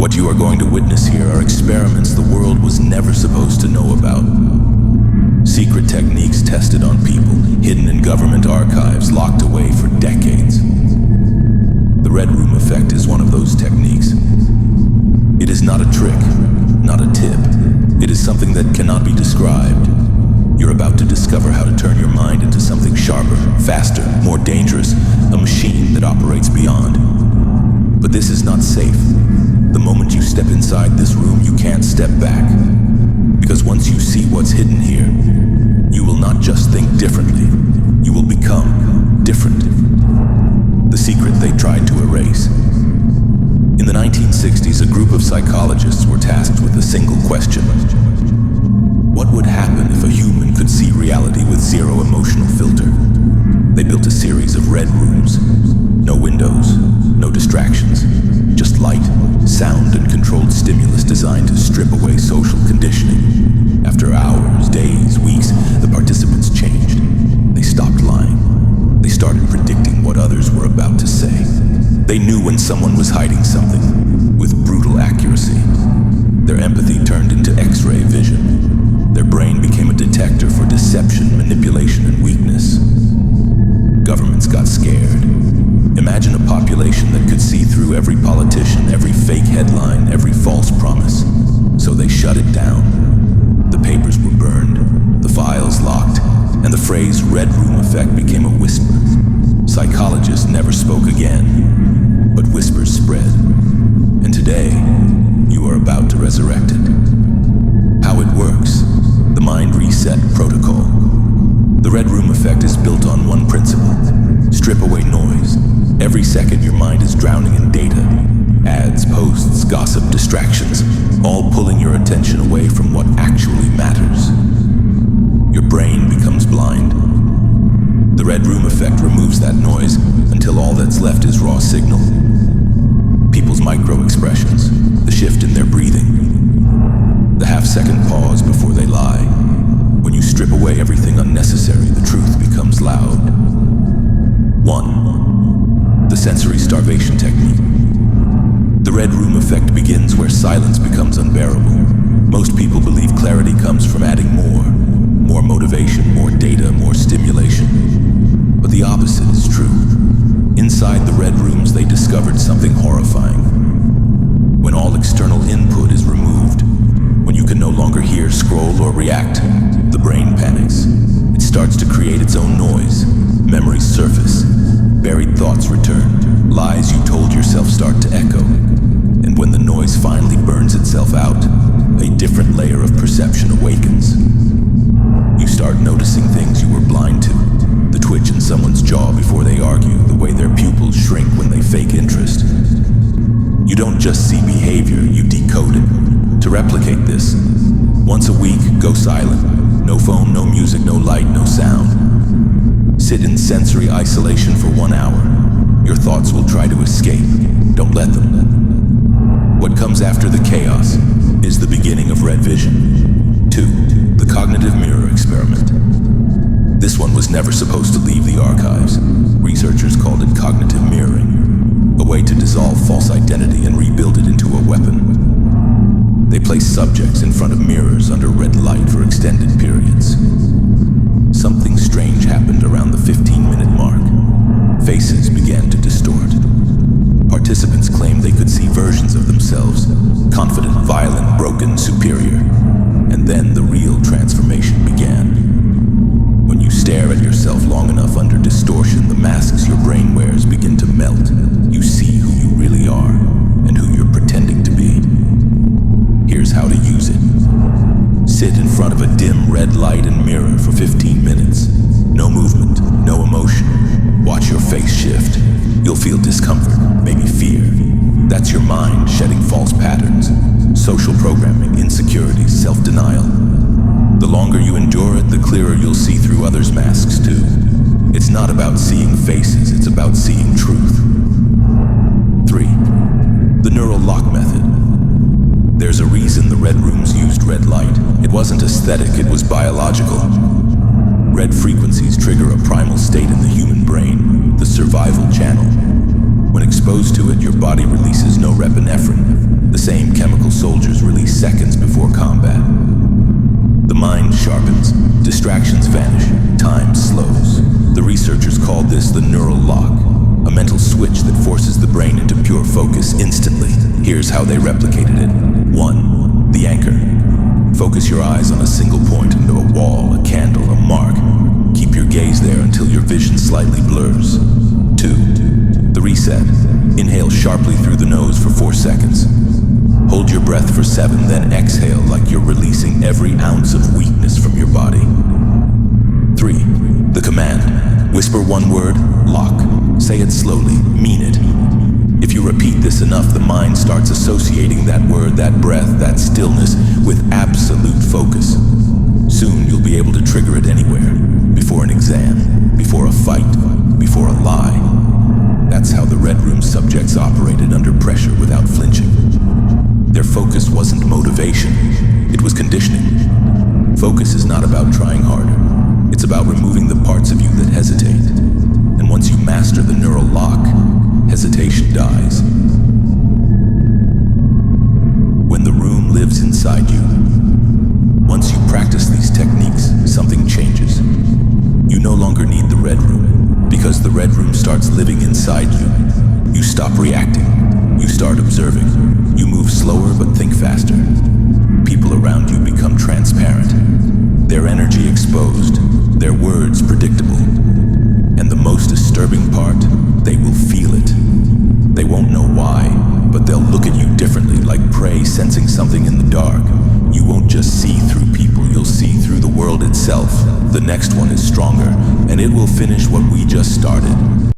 What you are going to witness here are experiments the world was never supposed to know about. Secret techniques tested on people, hidden in government archives, locked away for decades. The Red Room effect is one of those techniques. It is not a trick, not a tip. It is something that cannot be described. You're about to discover how to turn your mind into something sharper, faster, more dangerous, a machine that operates beyond. But this is not safe. The moment you step inside this room, you can't step back. Because once you see what's hidden here, you will not just think differently, you will become different. The secret they tried to erase. In the 1960s, a group of psychologists were tasked with a single question. What would happen if a human could see reality with zero emotional filter? They built a series of red rooms. No windows, no distractions, just light, sound, and controlled stimulus designed to strip away social conditioning. After hours, days, weeks, the participants changed. They stopped lying. They started predicting what others were about to say. They knew when someone was hiding something with brutal accuracy. Their empathy turned into X-ray vision. Their brain became a detector for deception, manipulation, and weakness. Governments got scared. Imagine a population that could see through every politician, every fake headline, every false promise. So they shut it down. The papers were burned, the files locked, and the phrase Red Room effect became a whisper. Psychologists never spoke again, but whispers spread. And today, you are about to resurrect it. How it works, the mind reset protocol. The Red Room effect is built on one principle: strip away noise. Every second your mind is drowning in data. Ads, posts, gossip, distractions, all pulling your attention away from what actually matters. Your brain becomes blind. The Red Room effect removes that noise until all that's left is raw signal. People's micro-expressions, the shift in their breathing, the half-second pause before they lie. When you strip away everything unnecessary, the truth becomes loud. 1. The sensory starvation technique. The Red Room effect begins where silence becomes unbearable. Most people believe clarity comes from adding more motivation, more data, more stimulation. But the opposite is true. Inside the Red Rooms, they discovered something horrifying. When all external input is removed, when you can no longer hear, scroll, or react, the brain panics. It starts to create its own noise. Memories surface. Buried thoughts return. Lies you told yourself start to echo. And when the noise finally burns itself out, a different layer of perception awakens. You start noticing things you were blind to. The twitch in someone's jaw before they argue, the way their pupils shrink when they fake interest. You don't just see behavior, you decode it. To replicate this, once a week, go silent. No phone, no music, no light, no sound. Sit in sensory isolation for 1 hour. Your thoughts will try to escape. Don't let them. What comes after the chaos is the beginning of red vision. 2. The cognitive mirror experiment. This one was never supposed to leave the archives. Researchers called it cognitive mirroring, a way to dissolve false identity and rebuild it into a weapon. They placed subjects in front of mirrors under red light for extended periods. Something strange happened around the 15-minute mark. Faces began to distort. Participants claimed they could see versions of themselves, confident, violent, broken, superior. And then the real transformation began. When you stare at yourself long enough under distortion, the masks your brain wears begin to melt. You see who you really are and who you're pretending to be. Here's how to use it. Sit in front of a dim red light and mirror for 15 minutes. No movement, no emotion. Watch your face shift. You'll feel discomfort, maybe fear. That's your mind shedding false patterns, social programming, insecurities, self-denial. The longer you endure it, the clearer you'll see through others' masks too. It's not about seeing faces, it's about seeing truth. 3. The neural lock method. There's a reason the Red Rooms used red light. It wasn't aesthetic, it was biological. Red frequencies trigger a primal state in the human brain, the survival channel. When exposed to it, your body releases norepinephrine, the same seconds before combat. The mind sharpens, distractions vanish, time slows. The researchers called this the neural lock, a mental switch that forces the brain into pure focus instantly. Here's how they replicated it. 1. The anchor. Focus your eyes on a single point into a wall, a candle, a mark. Keep your gaze there until your vision slightly blurs. 2. The reset. Inhale sharply through the nose for 4 seconds. Hold your breath for 7, then exhale like you're releasing every ounce of weakness from your body. 3. The command. Whisper one word, lock. Say it slowly, mean it. If you repeat this enough, the mind starts associating that word, that breath, that stillness with absolute focus. Soon you'll be able to trigger it anywhere. Before an exam, before a fight, before a lie. That's how the Red Room subjects operated under pressure without flinching. Their focus wasn't motivation, it was conditioning. Focus is not about trying harder. It's about removing the parts of you that hesitate. And once you master the neural lock, hesitation dies. When the room lives inside you, once you practice these techniques, something changes. You no longer need the Red Room, because the Red Room starts living inside you. You stop reacting. You start observing. You move slower but think faster. People around you become transparent. Their energy exposed. Their words predictable. And the most disturbing part, they will feel it. They won't know why, but they'll look at you differently, like prey sensing something in the dark. You won't just see through people, you'll see through the world itself. The next one is stronger, and it will finish what we just started.